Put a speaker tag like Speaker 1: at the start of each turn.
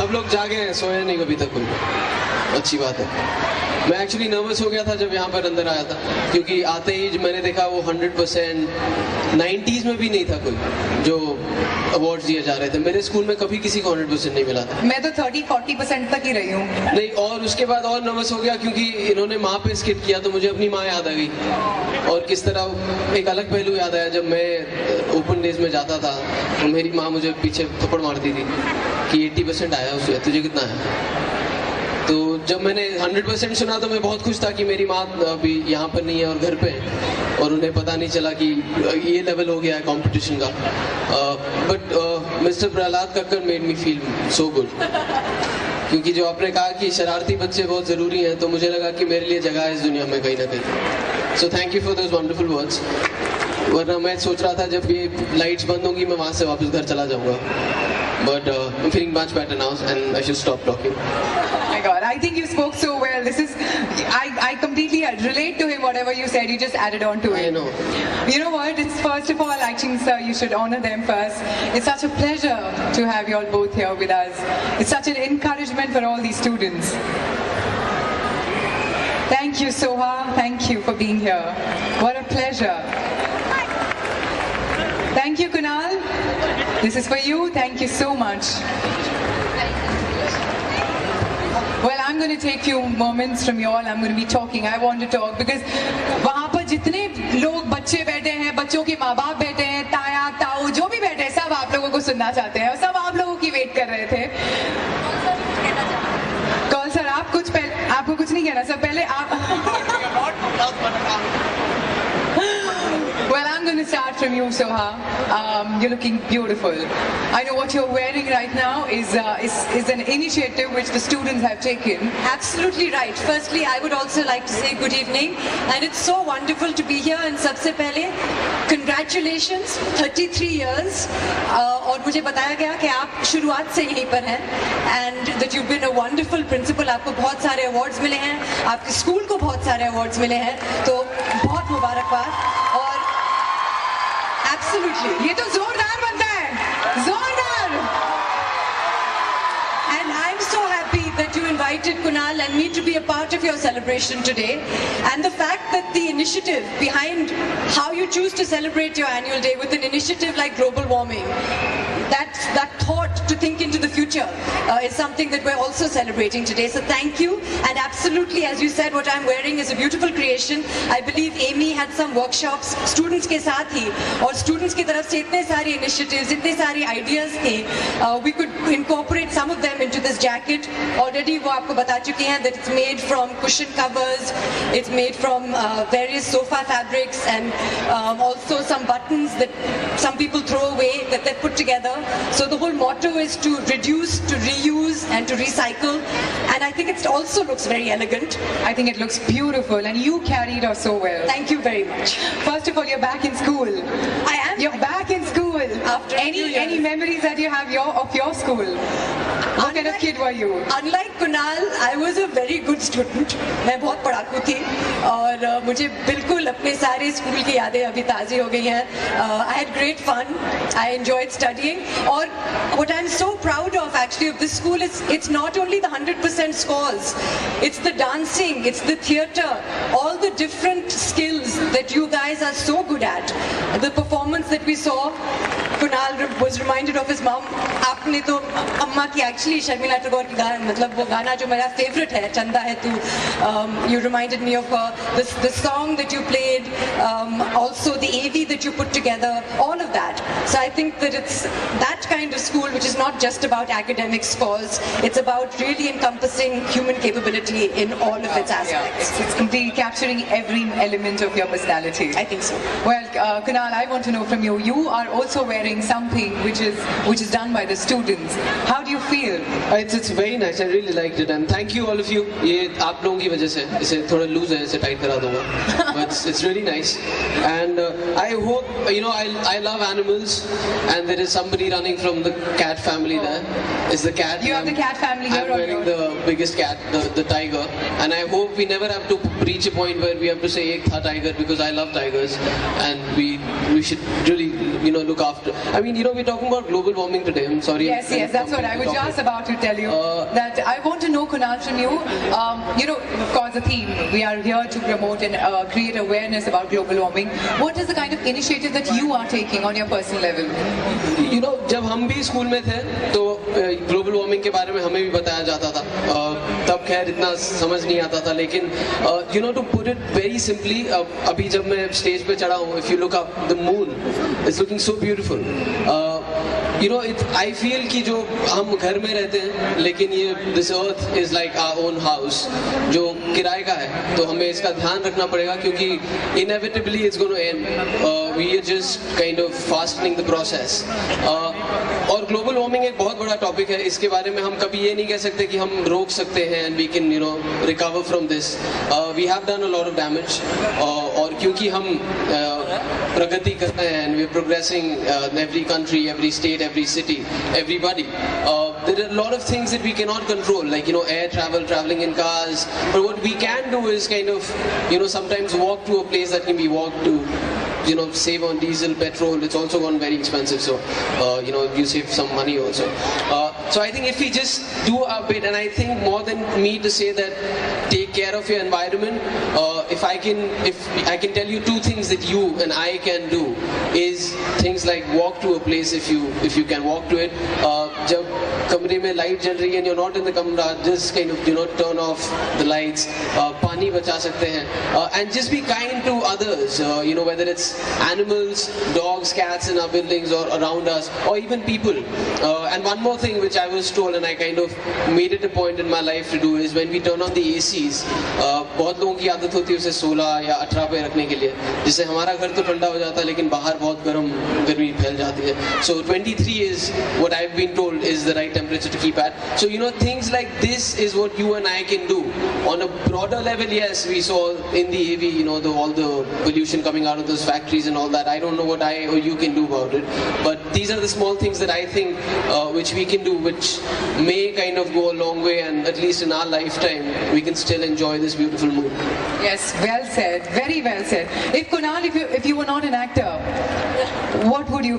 Speaker 1: सब लोग जागे हैं, सोए नहीं अभी तक कोई, अच्छी बात है। मैं एक्चुअली नर्वस हो गया था जब यहाँ पर अंदर आया था, क्योंकि आते ही मैंने देखा वो 100% 90s में भी नहीं था कोई जो अवार्ड्स दिए जा रहे थे। मेरे स्कूल में कभी किसी को 100% नहीं मिला था।
Speaker 2: मैं तो 30-40% तक ही रही हूँ।
Speaker 1: नहीं, और उसके बाद और नर्वस हो गया क्योंकि इन्होंने माँ पे स्किट किया तो मुझे अपनी माँ याद आ गई, और किस तरह एक अलग पहलू याद आया जब मैं ओपन डेज में जाता था तो मेरी माँ मुझे पीछे थप्पड़ मारती थी कि 80% आया उससे, तुझे कितना है। तो जब मैंने 100% सुना तो मैं बहुत खुश था कि मेरी माँ अभी यहाँ पर नहीं है और घर पे है, और उन्हें पता नहीं चला कि ये लेवल हो गया है कंपटीशन का। But mister Prahlad Kakkar made me feel so good, क्योंकि जो आपने कहा कि शरारती बच्चे बहुत ज़रूरी हैं, तो मुझे लगा कि मेरे लिए जगह है इस दुनिया में कहीं ना कहीं। So thank you for those wonderful words. वरना मैं सोच रहा था जब ये लाइट्स बंद होंगी मैं वहाँ से वापस घर चला जाऊँगा, but I am feeling much better now and I should stop talking.
Speaker 2: My God, I think you spoke so well. This is, I completely relate to him. Whatever you said, you just added on to it.
Speaker 1: I know.
Speaker 2: You know what? It's first of all, I think, sir, you should honor them first. It's such a pleasure to have you all both here with us. It's such an encouragement for all these students. Thank you, Soha. Thank you for being here. What a pleasure. Thank you, Kunal. This is for you. Thank you so much. Well, I'm going to take few moments from you all. I'm going to be talking. I want to talk because वहाँ पर जितने लोग बच्चे बैठे हैं, बच्चों के माँ बाप बैठे हैं, ताया ताऊ जो भी बैठे हैं, सब आप लोगों को सुनना चाहते हैं और सब आप लोगों की वेट कर रहे थे। कौल सर, आप कुछ पहले, आपको कुछ नहीं कहना सर, पहले आप Well, I'm going to start from you, Soha. You're looking beautiful. I know what you're wearing right now is an initiative which the students have taken.
Speaker 3: Absolutely right. Firstly, I would also like to say good evening, and it's so wonderful to be here. And सबसे पहले, congratulations, 33 years. और मुझे बताया गया कि आप शुरुआत से यहीं पर हैं, and that you've been a wonderful principal. आपको बहुत सारे awards मिले हैं, आपके स्कूल को बहुत सारे awards मिले हैं, तो बहुत मुबारकबाद। और Absolutely.
Speaker 2: ये तो जोरदार बनता है, जोरदार।
Speaker 3: And I'm so happy that you invited Kunal and me to be a part of your celebration today. And the fact that the initiative behind how you choose to celebrate your annual day with an initiative like global warming, that thought to think into the future is something that we're also celebrating today. So thank you. And absolutely, as you said, what I'm wearing is a beautiful creation. I believe Amy had some workshops students के साथ ही, और students की तरफ से इतने सारे initiatives, इतने सारे ideas थे. We could incorporate some of them into this jacket. Already वो आपको बता चुकी हैं that it's made from cushion covers, it's made from various sofa fabrics, and also some buttons that some people throw away that they're put together. So the whole motto is to reduce, to reuse, and to recycle. And I think it also looks very elegant.
Speaker 2: I think it looks beautiful, and you carried us so well.
Speaker 3: Thank you very much.
Speaker 2: First of all, you're back in school.
Speaker 3: I am.
Speaker 2: You're back in school.
Speaker 3: After
Speaker 2: any memories that you have of your school? What kind of kid were you?
Speaker 3: Unlike Kunal, I was a very good student. मैं बहुत पढ़ाकू थी और मुझे बिल्कुल अपने सारे school की यादें अभी ताज़ी हो गई हैं. I had great fun. I enjoyed studying. और what I'm so proud of actually of this school is it's not only the 100% scores. It's the dancing, it's the theatre, all the different skills that you guys are so good at. The performance that we saw, Kunal was reminded of his mom. आपने तो अम्मा की actually Sharmila Tagore की गाना, मतलब वो गाना जो मेरा favorite है, चंदा है तू. You reminded me of her. The song that you played, also the AV that you put together, all of that. So I think that it's that kind of school which is not just about academic scores. It's about really encompassing human capability in all of its aspects.
Speaker 2: It's completely capturing every element of your personality.
Speaker 3: I think so.
Speaker 2: Well, Kunal, I want to know from you. You are also wearing something which is done by the students. How do you feel?
Speaker 1: It's very nice. I really liked it, and thank you all of you. ये आप लोगों की वजह से इसे थोड़ा loose है, इसे टाइट करा दूंगा. But it's really nice, and I hope I love animals, and there is somebody running from the cat family there. It's the cat.
Speaker 2: You have the cat family here.
Speaker 1: I'm wearing the biggest cat, the tiger, and I hope we never have to reach a point where we have to say ek tha tiger, because I love tigers, and we should really look after. I mean, mean, you know, we're talking about global warming today. I'm sorry.
Speaker 2: Yes, yes, that's what I was just about to tell you. That I want to know, Kunal, from you. You know, of course, the theme, we are here to promote and create awareness about global warming. What is the kind of initiative that you are taking on your personal level?
Speaker 1: You know, जब हम भी school में थे तो global warming के बारे में हमें भी बताया जाता था. तब खैर इतना समझ नहीं आता था, लेकिन you know, to put it very simply, अभी जब मैं स्टेज पे चढ़ा हूँ, if you look up, the moon is looking so beautiful. You know, I feel कि जो हम घर में रहते हैं, लेकिन ये this earth is like our own house, जो किराए का है, तो हमें इसका ध्यान रखना पड़ेगा क्योंकि inevitably it's going to end. We are just kind of fastening the process. और ग्लोबल वार्मिंग एक बहुत बड़ा टॉपिक है. इसके बारे में हम कभी ये नहीं कह सकते कि हम रोक सकते हैं and we can, you know, recover from this. We have done a lot of damage. और क्योंकि हम प्रगति कर रहे हैं and we're progressing in every country, every state, every city, everybody. There are a lot of things that we cannot control, like, you know, air travel, traveling in cars. But what we can do is kind of, you know, sometimes walk to a place that can be walked to. You know, save on diesel, petrol. It's also gone very expensive, so you know, you save some money also. So I think if we just do our bit, and I think more than me to say that take care of your environment, if I can tell you two things that you and I can do is things like walk to a place if you can walk to it. जब कमरे में light जल रही है and you're not in the कमरा, just kind of, you know, turn off the lights. पानी बचा सकते हैं, and just be kind to others. You know, whether it's animals, dogs, cats in our buildings or around us, or even people. And one more thing which I was told and I kind of made it a point in my life to do is when we turn on the ACs, बहुत लोगों की आदत होती है उसे 16 या 18 पे रखने के लिए, जिससे हमारा घर तो ठंडा हो जाता है लेकिन बाहर बहुत गर्मी फैल जाती है. So 23 is what I've been told is the right temperature to keep at. So, you know, things like this is what you and I can do. On a broader level, yes, we saw in the AV, you know, all the pollution coming out of those factories and all that. I don't know what I or you can do about it, but these are the small things that I think which we can do, which may kind of go a long way, and at least in our lifetime we can still enjoy this beautiful moon.
Speaker 2: Yes, well said, very well said. If Kunal, if you were not an actor, what would you be?